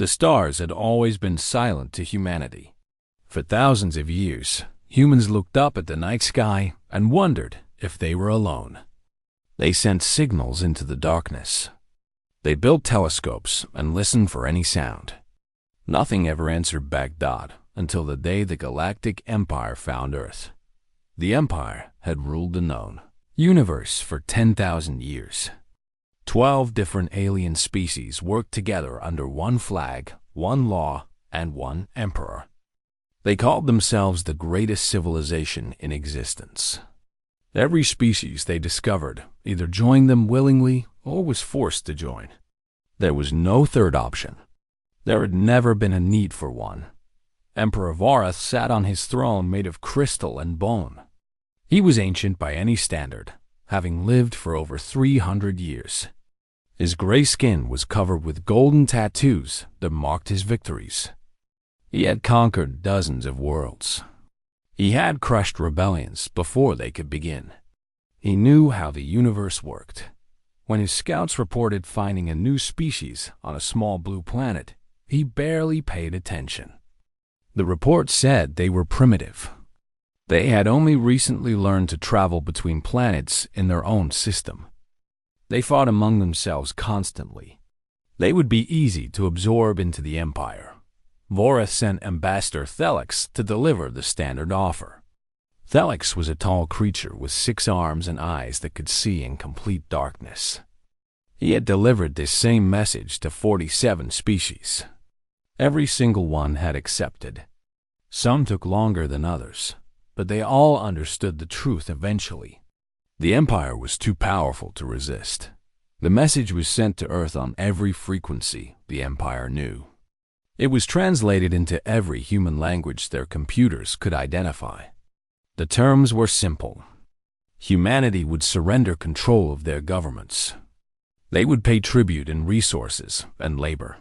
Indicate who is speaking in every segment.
Speaker 1: The stars had always been silent to humanity. For thousands of years, humans looked up at the night sky and wondered if they were alone. They sent signals into the darkness. They built telescopes and listened for any sound. Nothing ever answered back until the day the Galactic Empire found Earth. The Empire had ruled the known universe for 10,000 years. 12 different alien species worked together under one flag, one law, and one emperor. They called themselves the greatest civilization in existence. Every species they discovered either joined them willingly or was forced to join. There was no third option. There had never been a need for one. Emperor Vareth sat on his throne made of crystal and bone. He was ancient by any standard, having lived for over 300 years. His gray skin was covered with golden tattoos that marked his victories. He had conquered dozens of worlds. He had crushed rebellions before they could begin. He knew how the universe worked. When his scouts reported finding a new species on a small blue planet, he barely paid attention. The report said they were primitive. They had only recently learned to travel between planets in their own system. They fought among themselves constantly. They would be easy to absorb into the Empire. Voreth sent Ambassador Thelix to deliver the standard offer. Thelix was a tall creature with 6 arms and eyes that could see in complete darkness. He had delivered this same message to 47 species. Every single one had accepted. Some took longer than others, but they all understood the truth eventually. The Empire was too powerful to resist. The message was sent to Earth on every frequency the Empire knew. It was translated into every human language their computers could identify. The terms were simple. Humanity would surrender control of their governments. They would pay tribute in resources and labor.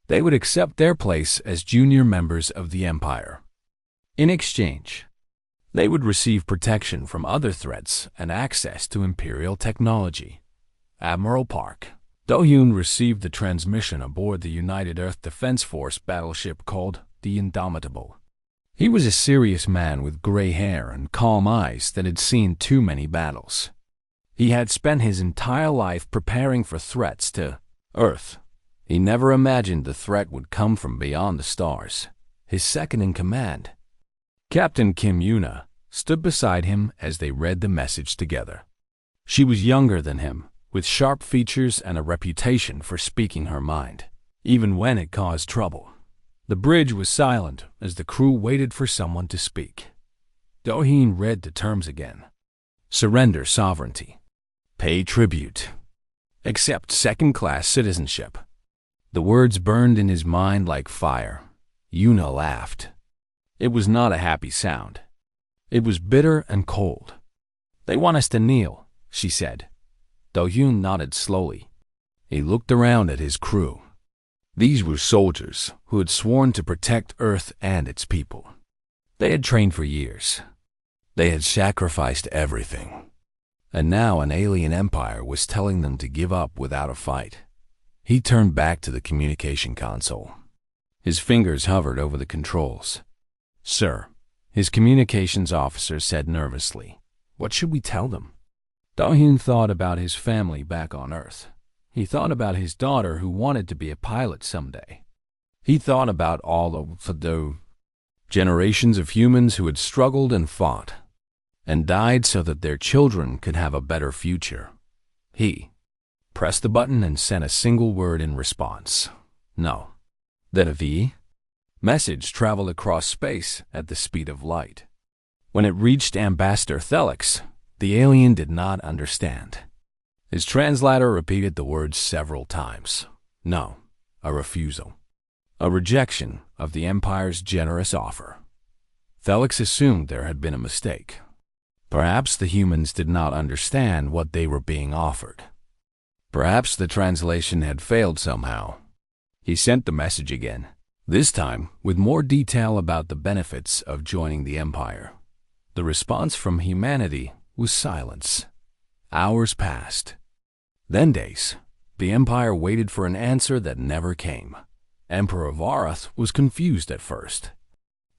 Speaker 1: They would accept their place as junior members of the Empire. In exchange, they would receive protection from other threats and access to Imperial technology. Admiral Park Do-hyun received the transmission aboard the United Earth Defense Force battleship called the Indomitable. He was a serious man with gray hair and calm eyes that had seen too many battles. He had spent his entire life preparing for threats to Earth. He never imagined the threat would come from beyond the stars. His second-in-command, Captain Kim Yuna, stood beside him as they read the message together. She was younger than him, with sharp features and a reputation for speaking her mind, even when it caused trouble. The bridge was silent as the crew waited for someone to speak. Do-hyun read the terms again. Surrender sovereignty. Pay tribute. Accept second-class citizenship. The words burned in his mind like fire. Yuna laughed. It was not a happy sound. It was bitter and cold. They want us to kneel, she said. Do-hyun nodded slowly. He looked around at his crew. These were soldiers who had sworn to protect Earth and its people. They had trained for years. They had sacrificed everything. And now an alien empire was telling them to give up without a fight. He turned back to the communication console. His fingers hovered over the controls. "Sir," his communications officer said nervously, "what should we tell them?" Do-hyun thought about his family back on Earth. He thought about his daughter who wanted to be a pilot someday. He thought about all of the generations of humans who had struggled and fought, and died so that their children could have a better future. He pressed the button and sent a single word in response. No. Then a V message traveled across space at the speed of light. When it reached Ambassador Thelix, the alien did not understand. His translator repeated the words several times. No, a refusal. A rejection of the Empire's generous offer. Thelix assumed there had been a mistake. Perhaps the humans did not understand what they were being offered. Perhaps the translation had failed somehow. He sent the message again, this time with more detail about the benefits of joining the Empire. The response from humanity was silence. Hours passed. Then days. The Empire waited for an answer that never came. Emperor Varath was confused at first.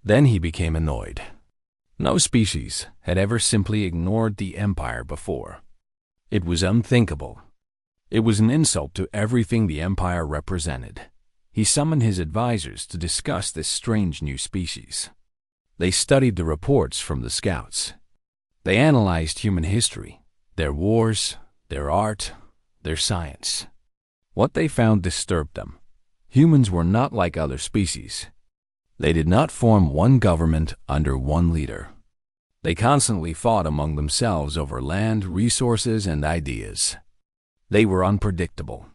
Speaker 1: Then he became annoyed. No species had ever simply ignored the Empire before. It was unthinkable. It was an insult to everything the Empire represented. He summoned his advisors to discuss this strange new species. They studied the reports from the scouts. They analyzed human history, their wars, their art, their science. What they found disturbed them. Humans were not like other species. They did not form one government under one leader. They constantly fought among themselves over land, resources, and ideas. They were unpredictable.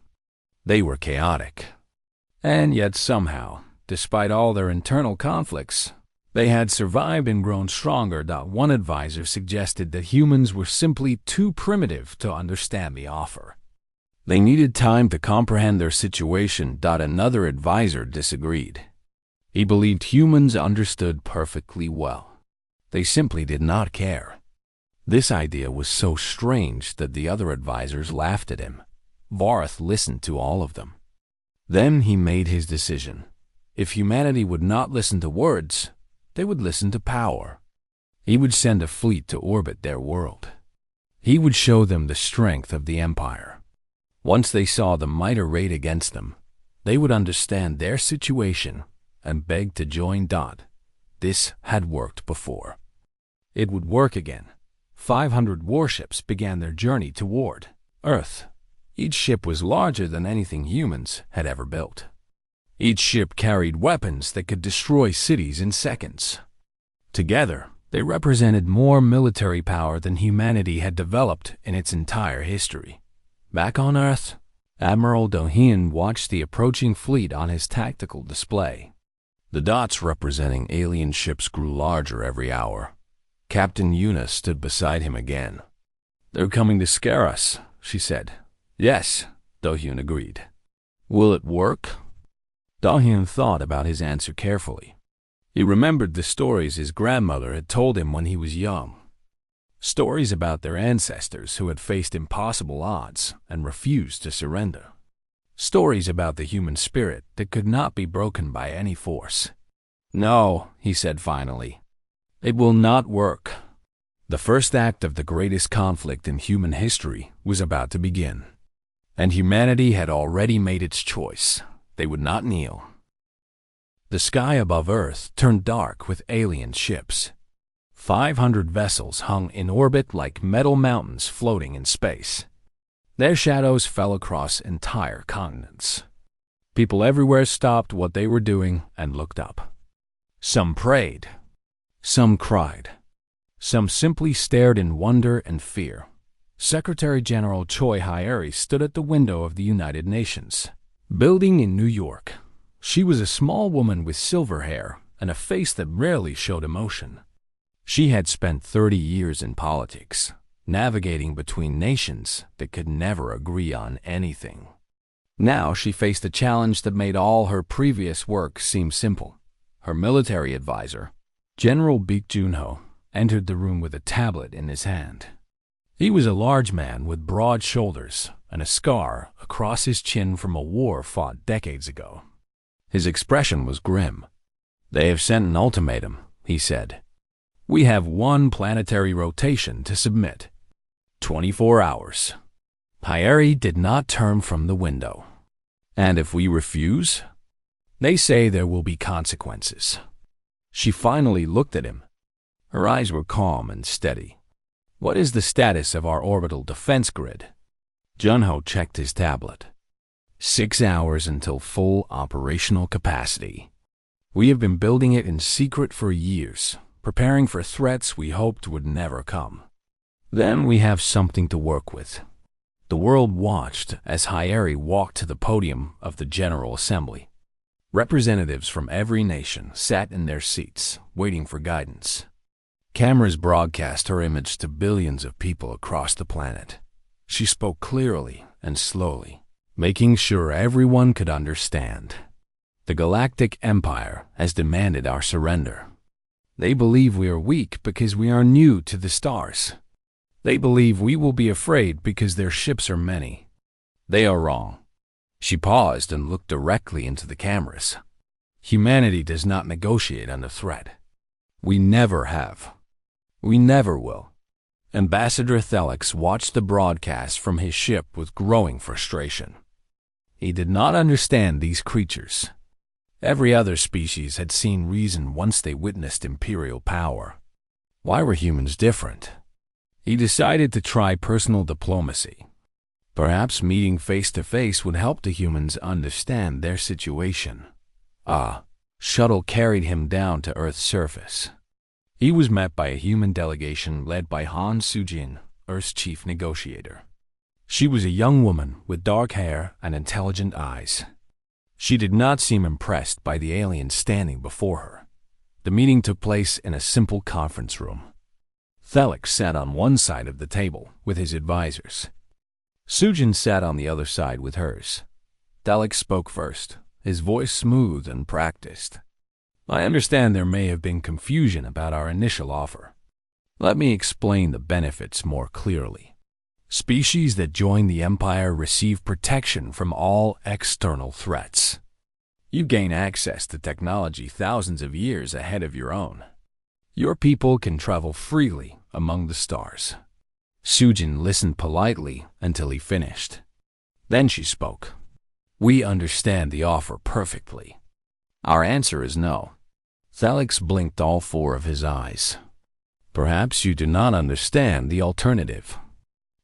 Speaker 1: They were chaotic. And yet somehow, despite all their internal conflicts, they had survived and grown stronger. One advisor suggested that humans were simply too primitive to understand the offer. They needed time to comprehend their situation. Another advisor disagreed. He believed humans understood perfectly well. They simply did not care. This idea was so strange that the other advisors laughed at him. Varath listened to all of them. Then he made his decision. If humanity would not listen to words, they would listen to power. He would send a fleet to orbit their world. He would show them the strength of the Empire. Once they saw the might arrayed against them, they would understand their situation and beg to join. This had worked before. It would work again. 500 warships began their journey toward Earth. Each ship was larger than anything humans had ever built. Each ship carried weapons that could destroy cities in seconds. Together, they represented more military power than humanity had developed in its entire history. Back on Earth, Admiral Dohian watched the approaching fleet on his tactical display. The dots representing alien ships grew larger every hour. Captain Yuna stood beside him again. "They're coming to scare us," she said. "Yes," Dohyun agreed. "Will it work?" Dohyun thought about his answer carefully. He remembered the stories his grandmother had told him when he was young. Stories about their ancestors who had faced impossible odds and refused to surrender. Stories about the human spirit that could not be broken by any force. "No," he said finally. "It will not work." The first act of the greatest conflict in human history was about to begin. And humanity had already made its choice. They would not kneel. The sky above Earth turned dark with alien ships. 500 vessels hung in orbit like metal mountains floating in space. Their shadows fell across entire continents. People everywhere stopped what they were doing and looked up. Some prayed. Some cried. Some simply stared in wonder and fear. Secretary General Choi Hyeri stood at the window of the United Nations building in New York. She was a small woman with silver hair and a face that rarely showed emotion. She had spent 30 years in politics, navigating between nations that could never agree on anything. Now she faced a challenge that made all her previous work seem simple. Her military advisor, General Baek Junho, entered the room with a tablet in his hand. He was a large man with broad shoulders and a scar across his chin from a war fought decades ago. His expression was grim. "They have sent an ultimatum," he said. "We have one planetary rotation to submit. 24 hours. Hyeri did not turn from the window. "And if we refuse? They say there will be consequences." She finally looked at him. Her eyes were calm and steady. "What is the status of our orbital defense grid?" Junho checked his tablet. 6 hours until full operational capacity. "We have been building it in secret for years, preparing for threats we hoped would never come. Then we have something to work with." The world watched as Hyeri walked to the podium of the General Assembly. Representatives from every nation sat in their seats, waiting for guidance. Cameras broadcast her image to billions of people across the planet. She spoke clearly and slowly, making sure everyone could understand. "The Galactic Empire has demanded our surrender. They believe we are weak because we are new to the stars. They believe we will be afraid because their ships are many. They are wrong. She paused and looked directly into the cameras. Humanity does not negotiate under threat. We never have. We never will. Ambassador Thelix watched the broadcast from his ship with growing frustration. He did not understand these creatures. Every other species had seen reason once they witnessed imperial power. Why were humans different? He decided to try personal diplomacy. Perhaps meeting face to face would help the humans understand their situation. Shuttle carried him down to Earth's surface. He was met by a human delegation led by Han Sujin, Earth's chief negotiator. She was a young woman with dark hair and intelligent eyes. She did not seem impressed by the aliens standing before her. The meeting took place in a simple conference room. Thelix sat on one side of the table with his advisors. Sujin sat on the other side with hers. Thelix spoke first, his voice smooth and practiced. I understand there may have been confusion about our initial offer. Let me explain the benefits more clearly. Species that join the Empire receive protection from all external threats. You gain access to technology thousands of years ahead of your own. Your people can travel freely among the stars. Sujin listened politely until he finished. Then she spoke. We understand the offer perfectly. Our answer is no. Thelix blinked all four of his eyes. Perhaps you do not understand the alternative.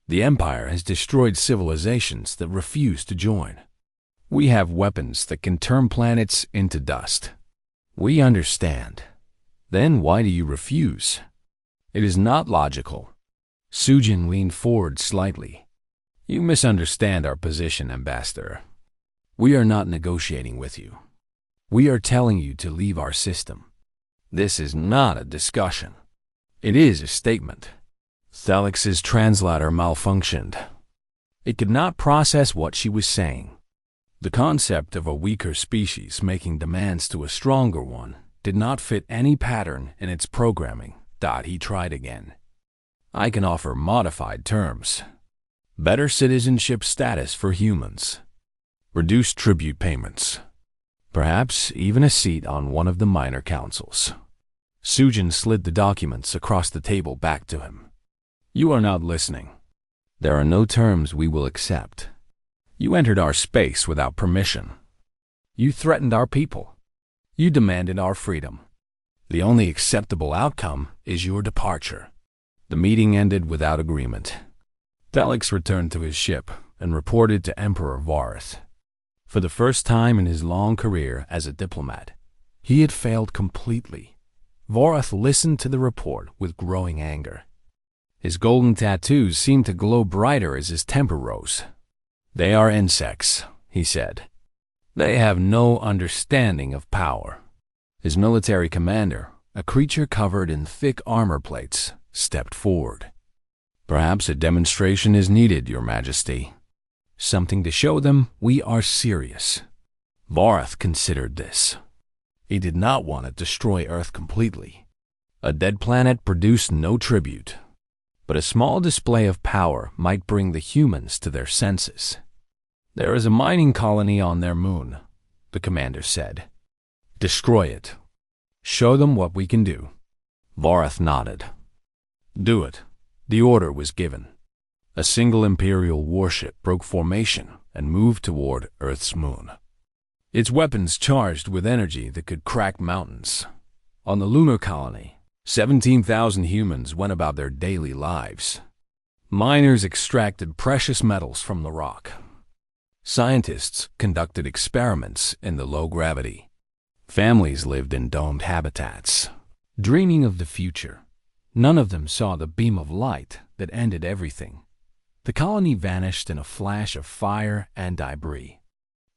Speaker 1: The Empire has destroyed civilizations that refuse to join. We have weapons that can turn planets into dust. We understand. Then why do you refuse? It is not logical. Sujin leaned forward slightly. You misunderstand our position, Ambassador. We are not negotiating with you. We are telling you to leave our system. This is not a discussion. It is a statement. Thelix's translator malfunctioned. It could not process what she was saying. The concept of a weaker species making demands to a stronger one did not fit any pattern in its programming. He tried again. I can offer modified terms. Better citizenship status for humans. Reduced tribute payments. Perhaps even a seat on one of the minor councils. Sujin slid the documents across the table back to him. You are not listening. There are no terms we will accept. You entered our space without permission. You threatened our people. You demanded our freedom. The only acceptable outcome is your departure. The meeting ended without agreement. Thelix returned to his ship and reported to Emperor Vareth. For the first time in his long career as a diplomat, he had failed completely. Vareth listened to the report with growing anger. His golden tattoos seemed to glow brighter as his temper rose. They are insects, he said. They have no understanding of power. His military commander, a creature covered in thick armor plates, stepped forward. Perhaps a demonstration is needed, Your Majesty. Something to show them we are serious. Vareth considered this. He did not want to destroy Earth completely. A dead planet produced no tribute. But a small display of power might bring the humans to their senses. There is a mining colony on their moon, the commander said. Destroy it. Show them what we can do. Vareth nodded. Do it. The order was given. A single Imperial warship broke formation and moved toward Earth's moon. Its weapons charged with energy that could crack mountains. On the lunar colony, 17,000 humans went about their daily lives. Miners extracted precious metals from the rock. Scientists conducted experiments in the low gravity. Families lived in domed habitats, dreaming of the future. None of them saw the beam of light that ended everything. The colony vanished in a flash of fire and debris.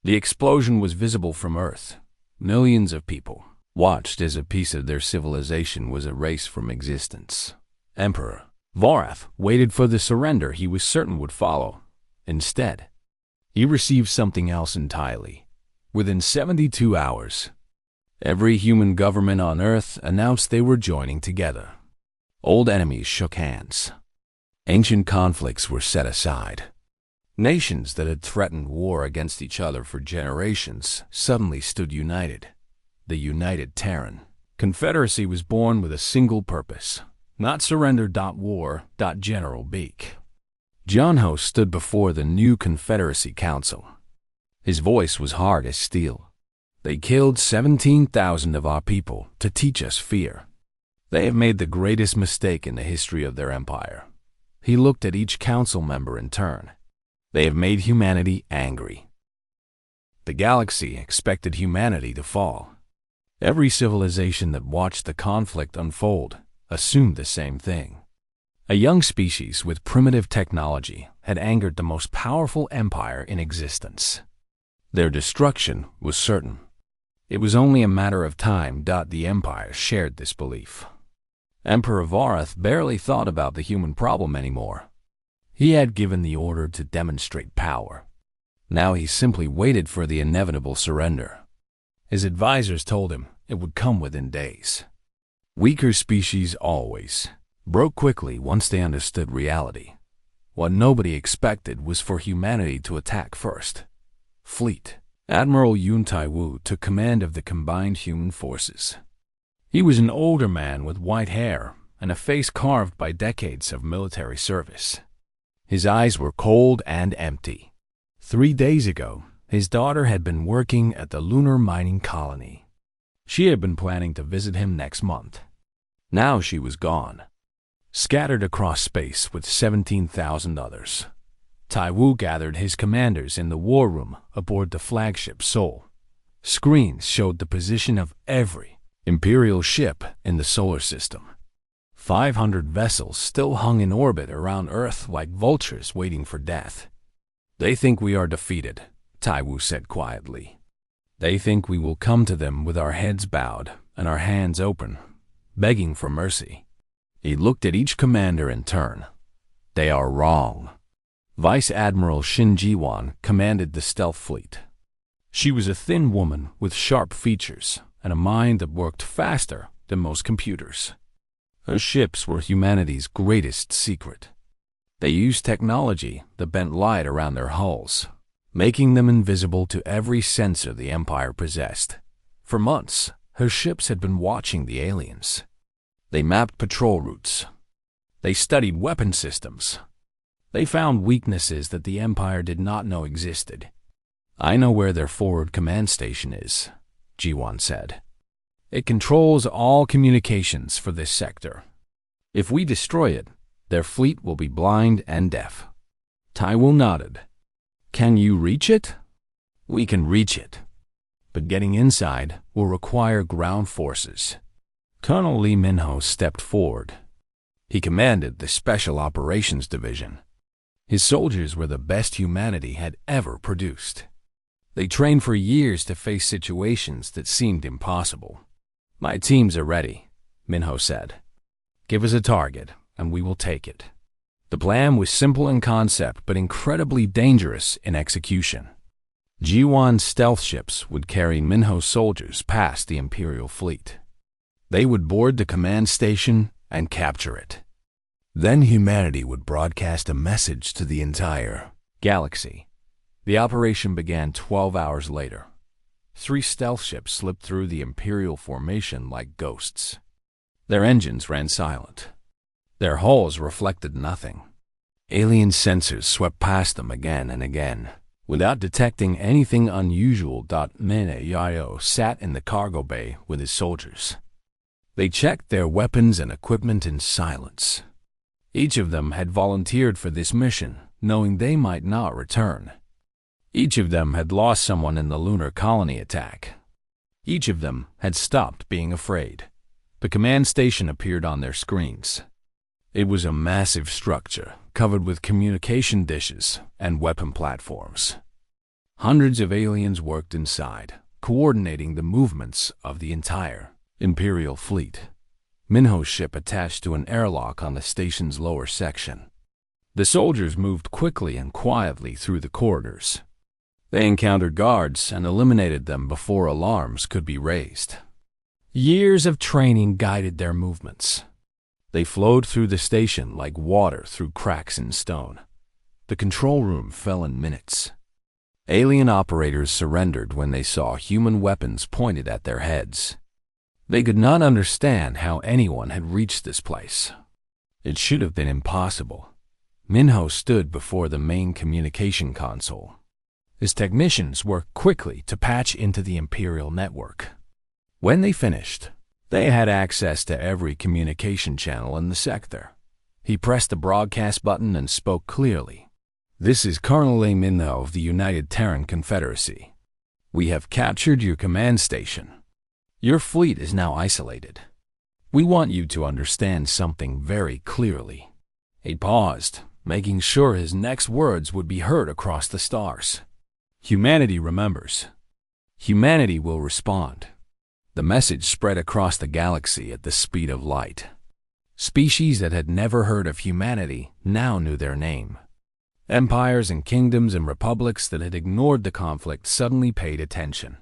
Speaker 1: The explosion was visible from Earth. Millions of people watched as a piece of their civilization was erased from existence. Emperor Vareth waited for the surrender he was certain would follow. Instead, he received something else entirely. Within 72 hours, every human government on Earth announced they were joining together. Old enemies shook hands. Ancient conflicts were set aside. Nations that had threatened war against each other for generations suddenly stood united. The United Terran Confederacy was born with a single purpose: not surrender. War. General Beak John Ho stood before the new Confederacy Council. His voice was hard as steel. They killed 17,000 of our people to teach us fear. They have made the greatest mistake in the history of their empire. He looked at each council member in turn. They have made humanity angry. The galaxy expected humanity to fall. Every civilization that watched the conflict unfold assumed the same thing. A young species with primitive technology had angered the most powerful empire in existence. Their destruction was certain. It was only a matter of time. The empire shared this belief. Emperor Varath barely thought about the human problem anymore. He had given the order to demonstrate power. Now he simply waited for the inevitable surrender. His advisors told him it would come within days. Weaker species always broke quickly once they understood reality. What nobody expected was for humanity to attack first. Fleet Admiral Yun Tai-Wu took command of the combined human forces. He was an older man with white hair and a face carved by decades of military service. His eyes were cold and empty. 3 days ago, his daughter had been working at the lunar mining colony. She had been planning to visit him next month. Now she was gone, scattered across space with 17,000 others. Tai-Wu gathered his commanders in the war room aboard the flagship Seoul. Screens showed the position of every Imperial ship in the solar system. 500 vessels still hung in orbit around Earth like vultures waiting for death. They think we are defeated, Tai-Wu said quietly. They think we will come to them with our heads bowed and our hands open, begging for mercy. He looked at each commander in turn. They are wrong. Vice Admiral Shin Ji-won commanded the stealth fleet. She was a thin woman with sharp features and a mind that worked faster than most computers. Her ships were humanity's greatest secret. They used technology that bent light around their hulls, making them invisible to every sensor the Empire possessed. For months, her ships had been watching the aliens. They mapped patrol routes. They studied weapon systems. They found weaknesses that the Empire did not know existed. I know where their forward command station is, Ji-won said. It controls all communications for this sector. If we destroy it, their fleet will be blind and deaf. Tai-Wu nodded. Can you reach it? We can reach it. But getting inside will require ground forces. Colonel Lee Min-ho stepped forward. He commanded the Special Operations Division. His soldiers were the best humanity had ever produced. They trained for years to face situations that seemed impossible. My teams are ready, Min-ho said. Give us a target, and we will take it. The plan was simple in concept, but incredibly dangerous in execution. Ji-won's stealth ships would carry Min-ho's soldiers past the Imperial fleet. They would board the command station and capture it. Then humanity would broadcast a message to the entire galaxy. The operation began 12 hours later. 3 stealth ships slipped through the Imperial formation like ghosts. Their engines ran silent. Their hulls reflected nothing. Alien sensors swept past them again and again, without detecting anything unusual. Mene Yayo sat in the cargo bay with his soldiers. They checked their weapons and equipment in silence. Each of them had volunteered for this mission, knowing they might not return. Each of them had lost someone in the lunar colony attack. Each of them had stopped being afraid. The command station appeared on their screens. It was a massive structure covered with communication dishes and weapon platforms. Hundreds of aliens worked inside, coordinating the movements of the entire Imperial fleet. Min-ho's ship attached to an airlock on the station's lower section. The soldiers moved quickly and quietly through the corridors. They encountered guards and eliminated them before alarms could be raised. Years of training guided their movements. They flowed through the station like water through cracks in stone. The control room fell in minutes. Alien operators surrendered when they saw human weapons pointed at their heads. They could not understand how anyone had reached this place. It should have been impossible. Minho stood before the main communication console. His technicians worked quickly to patch into the Imperial network. When they finished, they had access to every communication channel in the sector. He pressed the broadcast button and spoke clearly. "This is Colonel A. Minho of the United Terran Confederacy. We have captured your command station. Your fleet is now isolated. We want you to understand something very clearly." He paused, making sure his next words would be heard across the stars. "Humanity remembers. Humanity will respond." The message spread across the galaxy at the speed of light. Species that had never heard of humanity now knew their name. Empires and kingdoms and republics that had ignored the conflict suddenly paid attention.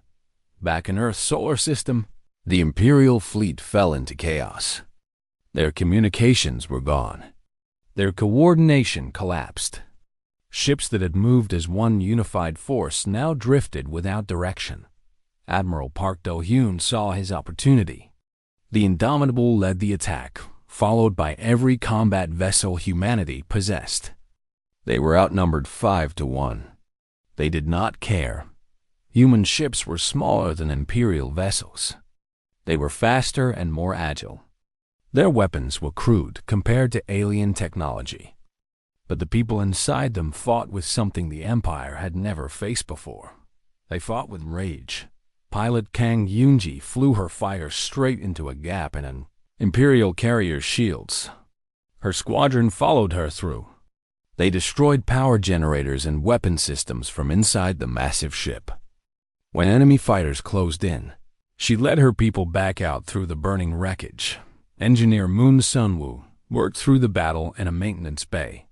Speaker 1: Back in Earth's solar system, the Imperial fleet fell into chaos. Their communications were gone. Their coordination collapsed. Ships that had moved as one unified force now drifted without direction. Admiral Park Do-hyun saw his opportunity. The Indomitable led the attack, followed by every combat vessel humanity possessed. They were outnumbered 5-1. They did not care. Human ships were smaller than Imperial vessels. They were faster and more agile. Their weapons were crude compared to alien technology. But the people inside them fought with something the Empire had never faced before. They fought with rage. Pilot Kang Yoonji flew her fighter straight into a gap in an Imperial carrier's shields. Her squadron followed her through. They destroyed power generators and weapon systems from inside the massive ship. When enemy fighters closed in, she led her people back out through the burning wreckage. Engineer Moon Sunwoo worked through the battle in a maintenance bay.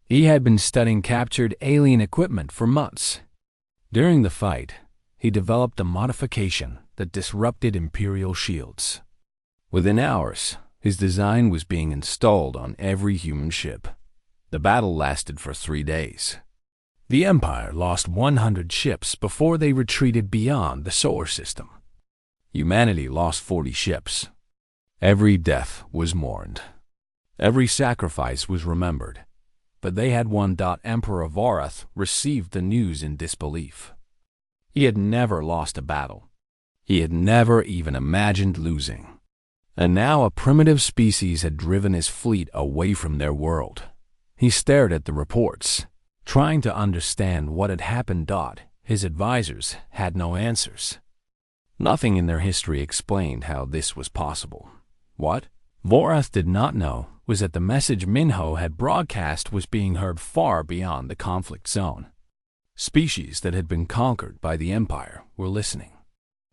Speaker 1: He had been studying captured alien equipment for months. During the fight, he developed a modification that disrupted Imperial shields. Within hours, his design was being installed on every human ship. The battle lasted for 3 days. The Empire lost 100 ships before they retreated beyond the solar system. Humanity lost 40 ships. Every death was mourned. Every sacrifice was remembered. But they had one. Emperor Vorath received the news in disbelief. He had never lost a battle. He had never even imagined losing. And now a primitive species had driven his fleet away from their world. He stared at the reports, trying to understand what had happened. His advisors had no answers. Nothing in their history explained how this was possible. What Vorath did not know was that the message Minho had broadcast was being heard far beyond the conflict zone. Species that had been conquered by the Empire were listening.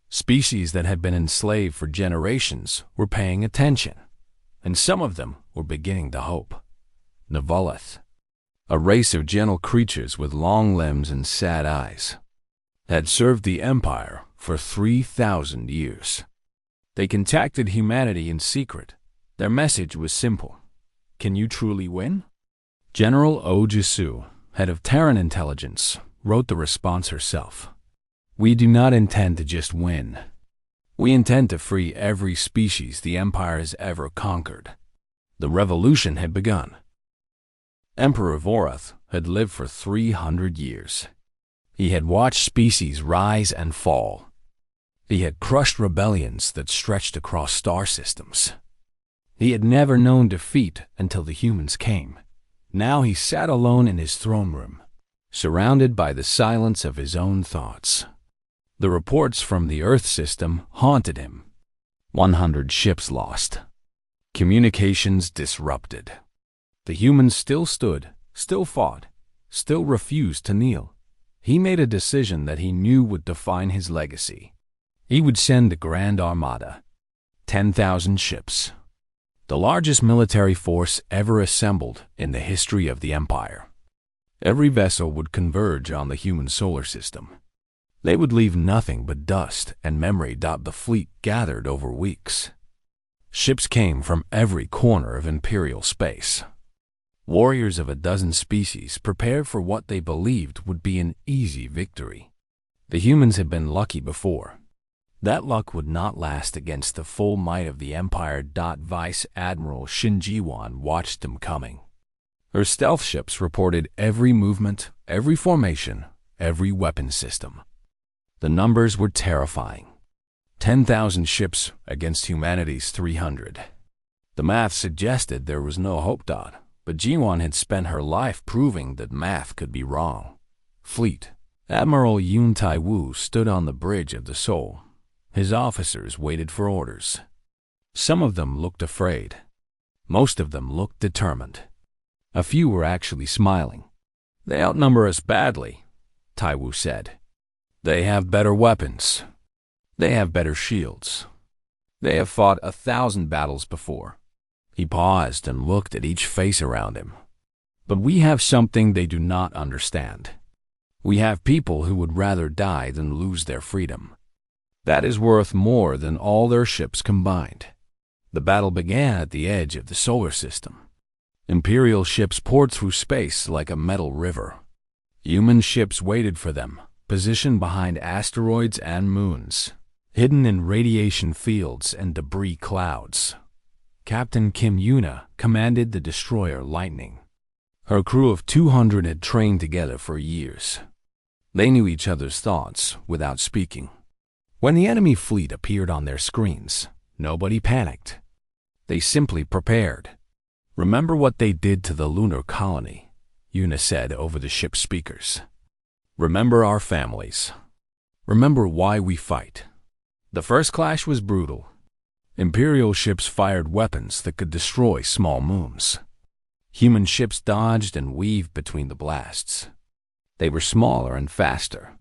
Speaker 1: Species that had been enslaved for generations were paying attention, and some of them were beginning to hope. Nevoleth, a race of gentle creatures with long limbs and sad eyes, had served the Empire for 3,000 years. They contacted humanity in secret. Their message was simple. Can you truly win? General Oh Jisoo, head of Terran intelligence, wrote the response herself. We do not intend to just win. We intend to free every species the Empire has ever conquered. The revolution had begun. Emperor Vorath had lived for 300 years. He had watched species rise and fall. He had crushed rebellions that stretched across star systems. He had never known defeat until the humans came. Now he sat alone in his throne room, surrounded by the silence of his own thoughts. The reports from the Earth system haunted him. 100 ships lost. Communications disrupted. The humans still stood, still fought, still refused to kneel. He made a decision that he knew would define his legacy. He would send the Grand Armada, 10,000 ships, the largest military force ever assembled in the history of the Empire. Every vessel would converge on the human solar system. They would leave nothing but dust and memory. The fleet gathered over weeks. Ships came from every corner of Imperial space. Warriors of a dozen species prepared for what they believed would be an easy victory. The humans had been lucky before. That luck would not last against the full might of the Empire. Vice Admiral Shin Ji-won watched them coming. Her stealth ships reported every movement, every formation, every weapon system. The numbers were terrifying. 10,000 ships against humanity's 300. The math suggested there was no hope. But Ji-won had spent her life proving that math could be wrong. Fleet. Admiral Yoon Tai-woo stood on the bridge of the Seoul. His officers waited for orders. Some of them looked afraid. Most of them looked determined. A few were actually smiling. "They outnumber us badly," Tai-woo said. "They have better weapons. They have better shields. They have fought 1,000 battles before." He paused and looked at each face around him. "But we have something they do not understand. We have people who would rather die than lose their freedom. That is worth more than all their ships combined." The battle began at the edge of the solar system. Imperial ships poured through space like a metal river. Human ships waited for them, positioned behind asteroids and moons, hidden in radiation fields and debris clouds. Captain Kim Yuna commanded the destroyer Lightning. Her crew of 200 had trained together for years. They knew each other's thoughts without speaking. When the enemy fleet appeared on their screens, nobody panicked. They simply prepared. "Remember what they did to the lunar colony," Yuna said over the ship's speakers. "Remember our families. Remember why we fight." The first clash was brutal. Imperial ships fired weapons that could destroy small moons. Human ships dodged and weaved between the blasts. They were smaller and faster.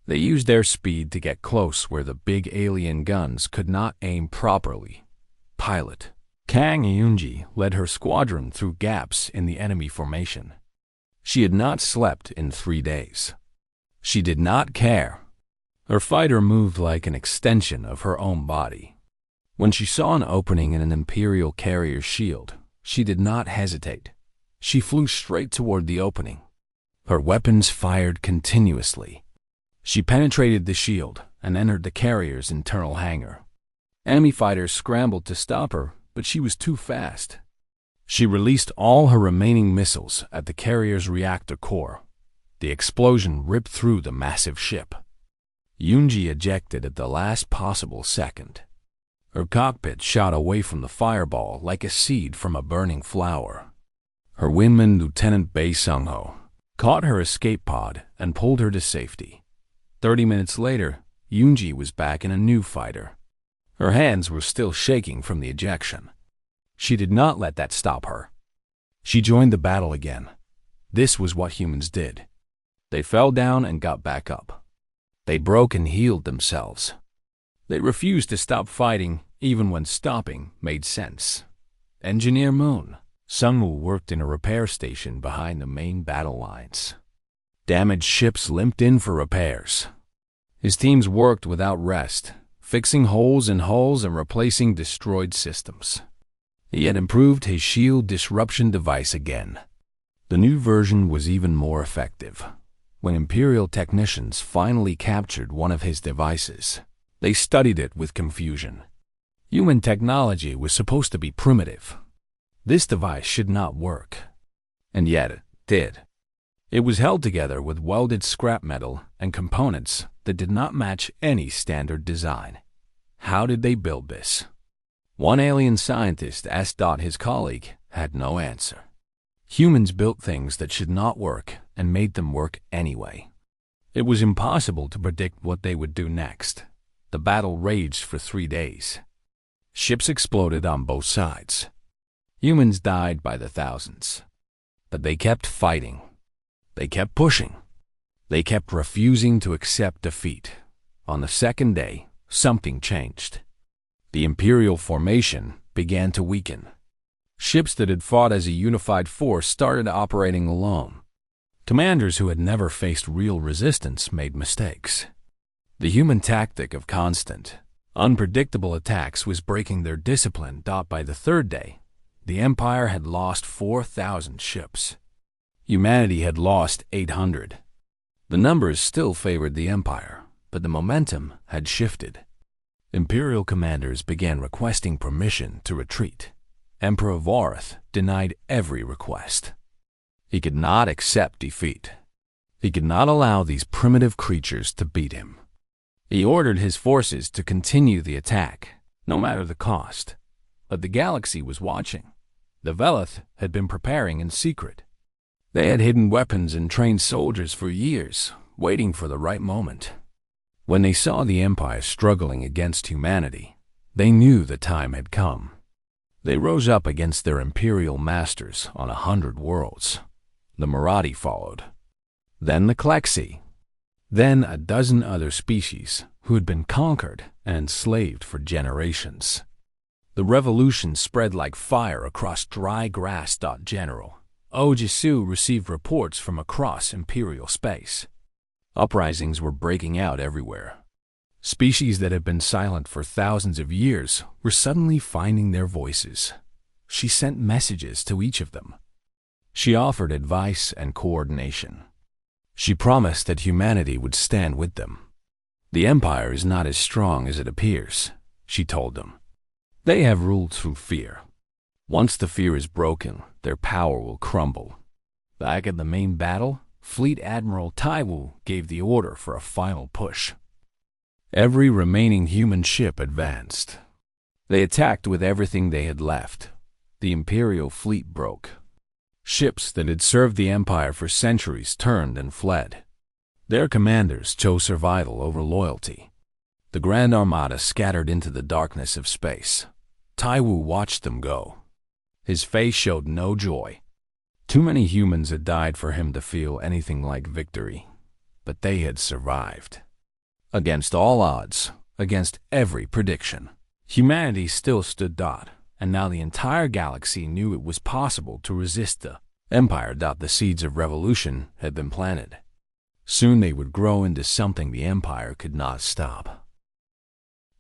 Speaker 1: They used their speed to get close where the big alien guns could not aim properly. Pilot Kang Eunji led her squadron through gaps in the enemy formation. She had not slept in 3 days. She did not care. Her fighter moved like an extension of her own body. When she saw an opening in an Imperial carrier's shield, she did not hesitate. She flew straight toward the opening. Her weapons fired continuously. She penetrated the shield and entered the carrier's internal hangar. Enemy fighters scrambled to stop her, but she was too fast. She released all her remaining missiles at the carrier's reactor core. The explosion ripped through the massive ship. Yoonji ejected at the last possible second. Her cockpit shot away from the fireball like a seed from a burning flower. Her wingman, Lieutenant Bae Sung-ho, caught her escape pod and pulled her to safety. 30 minutes later, Yoonji was back in a new fighter. Her hands were still shaking from the ejection. She did not let that stop her. She joined the battle again. This was what humans did. They fell down and got back up. They broke and healed themselves. They refused to stop fighting, even when stopping made sense. Engineer Moon Sung-woo worked in a repair station behind the main battle lines. Damaged ships limped in for repairs. His teams worked without rest, fixing holes in hulls and replacing destroyed systems. He had improved his shield disruption device again. The new version was even more effective. When Imperial technicians finally captured one of his devices, they studied it with confusion. Human technology was supposed to be primitive. This device should not work. And yet it did. It was held together with welded scrap metal and components that did not match any standard design. How did they build this? One alien scientist asked. His colleague had no answer. Humans built things that should not work and made them work anyway. It was impossible to predict what they would do next. The battle raged for 3 days. Ships exploded on both sides. Humans died by the thousands. But they kept fighting. They kept pushing. They kept refusing to accept defeat. On the second day, something changed. The Imperial formation began to weaken. Ships that had fought as a unified force started operating alone. Commanders who had never faced real resistance made mistakes. The human tactic of constant, unpredictable attacks was breaking their discipline. By the third day, The Empire had lost 4,000 ships. Humanity had lost 800. The numbers still favored the Empire, but the momentum had shifted. Imperial commanders began requesting permission to retreat. Emperor Vareth denied every request. He could not accept defeat. He could not allow these primitive creatures to beat him. He ordered his forces to continue the attack, no matter the cost. But the galaxy was watching. The Veleth had been preparing in secret. They had hidden weapons and trained soldiers for years, waiting for the right moment. When they saw the Empire struggling against humanity, they knew the time had come. They rose up against their imperial masters on 100 worlds. The Marathi followed. Then the Klexi. Then a dozen other species who had been conquered and enslaved for generations. The revolution spread like fire across dry grass. General Ojisu received reports from across imperial space. Uprisings were breaking out everywhere. Species that had been silent for thousands of years were suddenly finding their voices. She sent messages to each of them. She offered advice and coordination. She promised that humanity would stand with them. The Empire is not as strong as it appears, she told them. They have ruled through fear. Once the fear is broken, their power will crumble. Back at the main battle, Fleet Admiral Taiwu gave the order for a final push. Every remaining human ship advanced. They attacked with everything they had left. The Imperial fleet broke. Ships that had served the Empire for centuries turned and fled. Their commanders chose survival over loyalty. The Grand Armada scattered into the darkness of space. Taiwu watched them go. His face showed no joy. Too many humans had died for him to feel anything like victory, but they had survived. Against all odds, against every prediction, humanity still stood. And now the entire galaxy knew it was possible to resist the Empire. The seeds of revolution had been planted. Soon they would grow into something the Empire could not stop.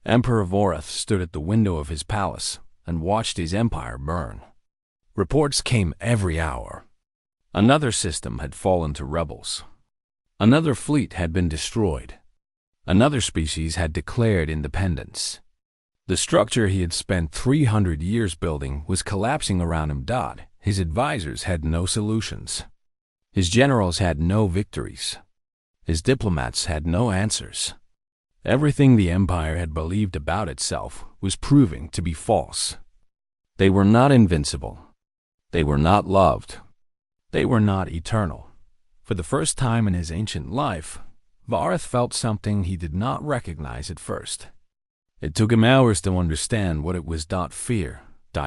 Speaker 1: Emperor Vareth stood at the window of his palace and watched his empire burn. Reports came every hour. Another system had fallen to rebels. Another fleet had been destroyed. Another species had declared independence. The structure he had spent 300 years building was collapsing around him. His advisors had no solutions. His generals had no victories. His diplomats had no answers. Everything the Empire had believed about itself was proving to be false. They were not invincible. They were not loved. They were not eternal. For the first time in his ancient life, Vareth felt something he did not recognize at first. It took him hours to understand what it was. Fear.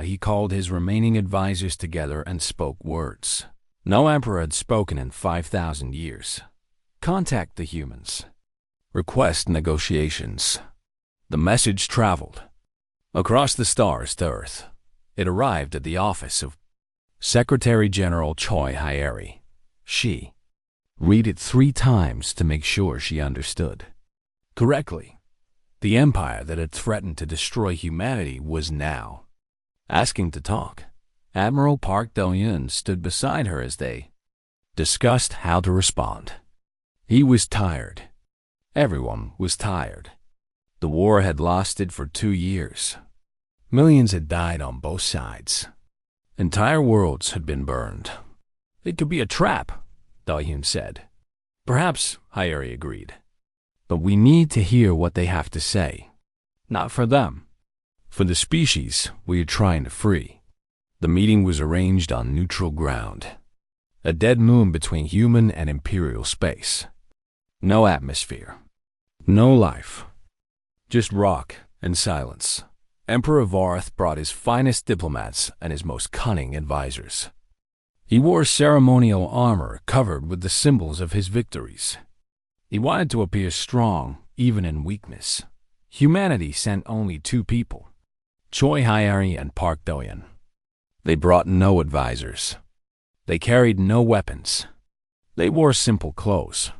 Speaker 1: He called his remaining advisors together and spoke words no emperor had spoken in 5,000 years. Contact the humans. Request negotiations. The message traveled across the stars to Earth. It arrived at the office of Secretary General Choi Hyeri. She read it 3 times to make sure she understood correctly. The empire that had threatened to destroy humanity was now asking to talk. Admiral Park Do-yeon stood beside her as they discussed how to respond. He was tired. Everyone was tired. The war had lasted for 2 years. Millions had died on both sides. Entire worlds had been burned. It could be a trap, Do-yeon said. Perhaps, Hyeri agreed. But we need to hear what they have to say. Not for them. For the species we are trying to free. The meeting was arranged on neutral ground. A dead moon between human and imperial space. No atmosphere. No life. Just rock and silence. Emperor Vareth brought his finest diplomats and his most cunning advisors. He wore ceremonial armor covered with the symbols of his victories. He wanted to appear strong, even in weakness. Humanity sent only 2 people, Choi Hyeri and Park Do-yeon. They brought no advisors. They carried no weapons. They wore simple clothes.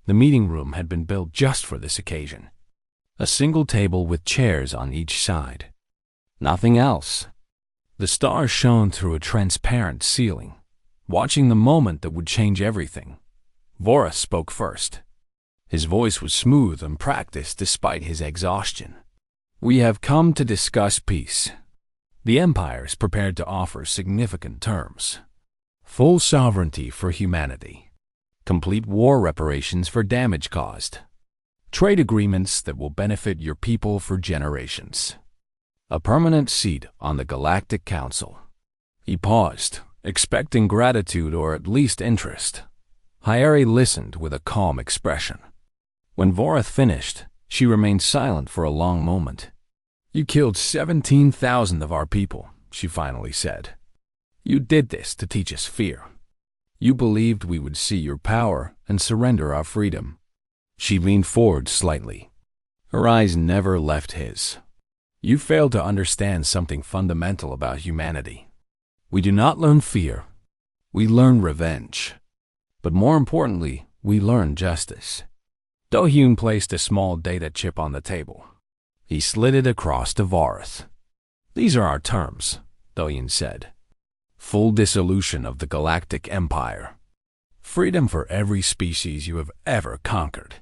Speaker 1: The meeting room had been built just for this occasion. A single table with chairs on each side. Nothing else. The stars shone through a transparent ceiling, watching the moment that would change everything. Vorath spoke first. His voice was smooth and practiced despite his exhaustion. "We have come to discuss peace." The Empire is prepared to offer significant terms. Full sovereignty for humanity. Complete war reparations for damage caused. Trade agreements that will benefit your people for generations. A permanent seat on the Galactic Council. He paused, expecting gratitude or at least interest. Hyeri listened with a calm expression. When Vorath finished, she remained silent for a long moment. "You killed 17,000 of our people," she finally said. "You did this to teach us fear. You believed we would see your power and surrender our freedom." She leaned forward slightly. Her eyes never left his. "You failed to understand something fundamental about humanity. We do not learn fear. We learn revenge. But more importantly, we learn justice." Dohyun placed a small data chip on the table. He slid it across to Vorath. "These are our terms," Dohyun said. "Full dissolution of the Galactic Empire. Freedom for every species you have ever conquered.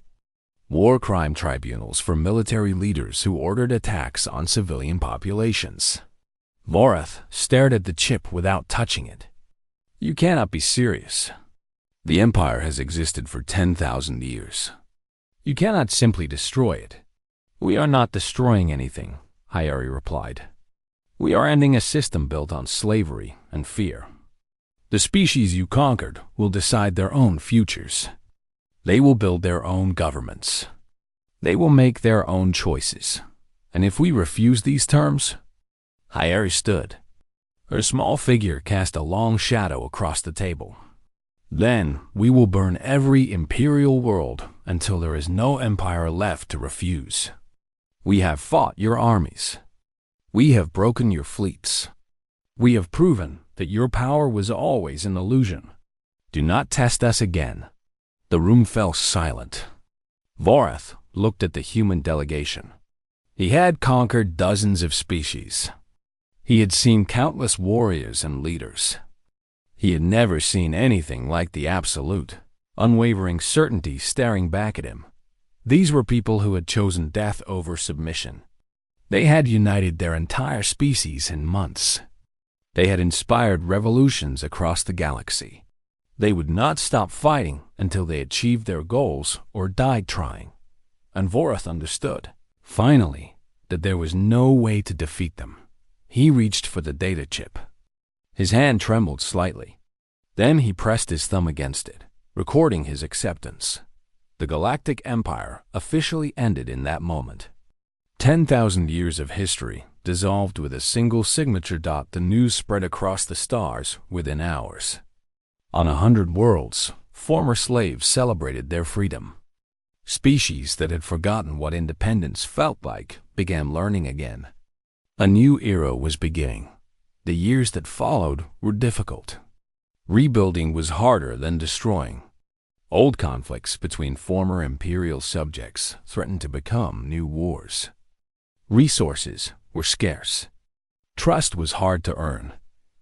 Speaker 1: War crime tribunals for military leaders who ordered attacks on civilian populations." Vorath stared at the chip without touching it. "You cannot be serious. The Empire has existed for 10,000 years. You cannot simply destroy it." "We are not destroying anything," Hyeri replied. "We are ending a system built on slavery and fear. The species you conquered will decide their own futures. They will build their own governments. They will make their own choices. And if we refuse these terms..." Hyeri stood. Her small figure cast a long shadow across the table. "Then we will burn every imperial world until there is no empire left to refuse. We have fought your armies. We have broken your fleets. We have proven that your power was always an illusion. Do not test us again." The room fell silent. Vorath looked at the human delegation. He had conquered dozens of species. He had seen countless warriors and leaders. He had never seen anything like the absolute, unwavering certainty staring back at him. These were people who had chosen death over submission. They had united their entire species in months. They had inspired revolutions across the galaxy. They would not stop fighting until they achieved their goals or died trying. And Vorath understood, finally, that there was no way to defeat them. He reached for the data chip. His hand trembled slightly. Then he pressed his thumb against it, recording his acceptance. The Galactic Empire officially ended in that moment. 10,000 years of history dissolved with a single signature dot. The news spread across the stars within hours. On 100 worlds, former slaves celebrated their freedom. Species that had forgotten what independence felt like began learning again. A new era was beginning. The years that followed were difficult. Rebuilding was harder than destroying. Old conflicts between former imperial subjects threatened to become new wars. Resources were scarce. Trust was hard to earn.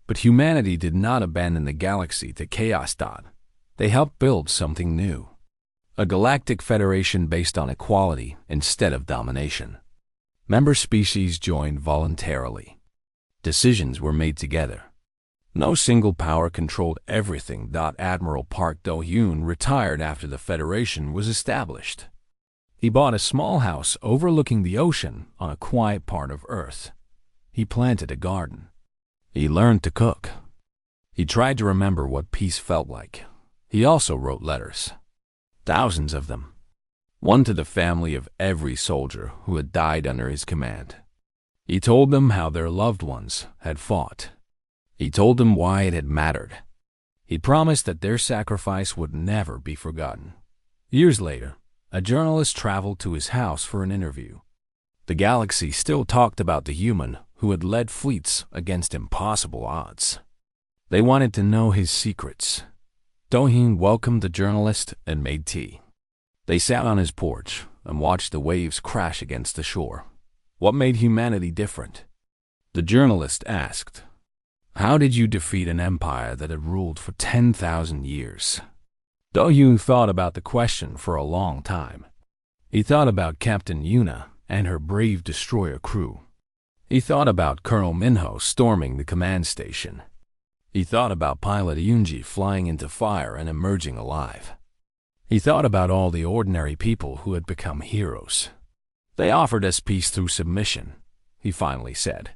Speaker 1: But humanity did not abandon the galaxy to chaos. They helped build something new. A galactic federation based on equality instead of domination. Member species joined voluntarily. Decisions were made together. No single power controlled everything. Admiral Park Do-hyun retired after the Federation was established. He bought a small house overlooking the ocean on a quiet part of Earth. He planted a garden. He learned to cook. He tried to remember what peace felt like. He also wrote letters. Thousands of them. One to the family of every soldier who had died under his command. He told them how their loved ones had fought. He told them why it had mattered. He promised that their sacrifice would never be forgotten. Years later, a journalist traveled to his house for an interview. The galaxy still talked about the human who had led fleets against impossible odds. They wanted to know his secrets. Do-hyun welcomed the journalist and made tea. They sat on his porch and watched the waves crash against the shore. What made humanity different? The journalist asked. How did you defeat an empire that had ruled for 10,000 years? Do-Hyun thought about the question for a long time. He thought about Captain Yuna and her brave destroyer crew. He thought about Colonel Minho storming the command station. He thought about Pilot Yoonji flying into fire and emerging alive. He thought about all the ordinary people who had become heroes. They offered us peace through submission, he finally said.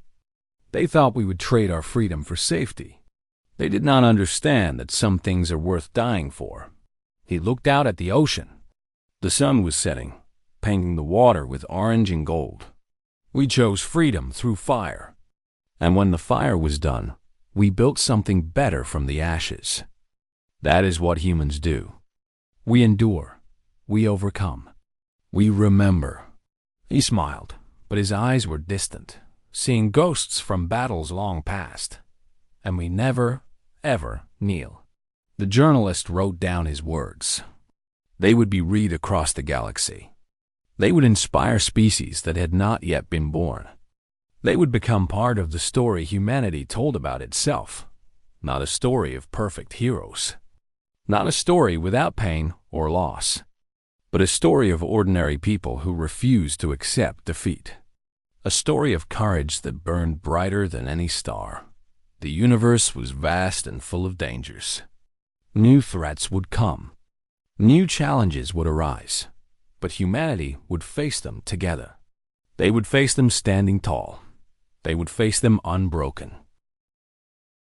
Speaker 1: They thought we would trade our freedom for safety. They did not understand that some things are worth dying for. He looked out at the ocean. The sun was setting, painting the water with orange and gold. We chose freedom through fire. And when the fire was done, we built something better from the ashes. That is what humans do. We endure. We overcome. We remember. He smiled, but his eyes were distant, seeing ghosts from battles long past. And we never, ever kneel. The journalist wrote down his words. They would be read across the galaxy. They would inspire species that had not yet been born. They would become part of the story humanity told about itself, not a story of perfect heroes, not a story without pain or loss, but a story of ordinary people who refused to accept defeat, a story of courage that burned brighter than any star. The universe was vast and full of dangers. New threats would come. New challenges would arise, but humanity would face them together. They would face them standing tall. They would face them unbroken.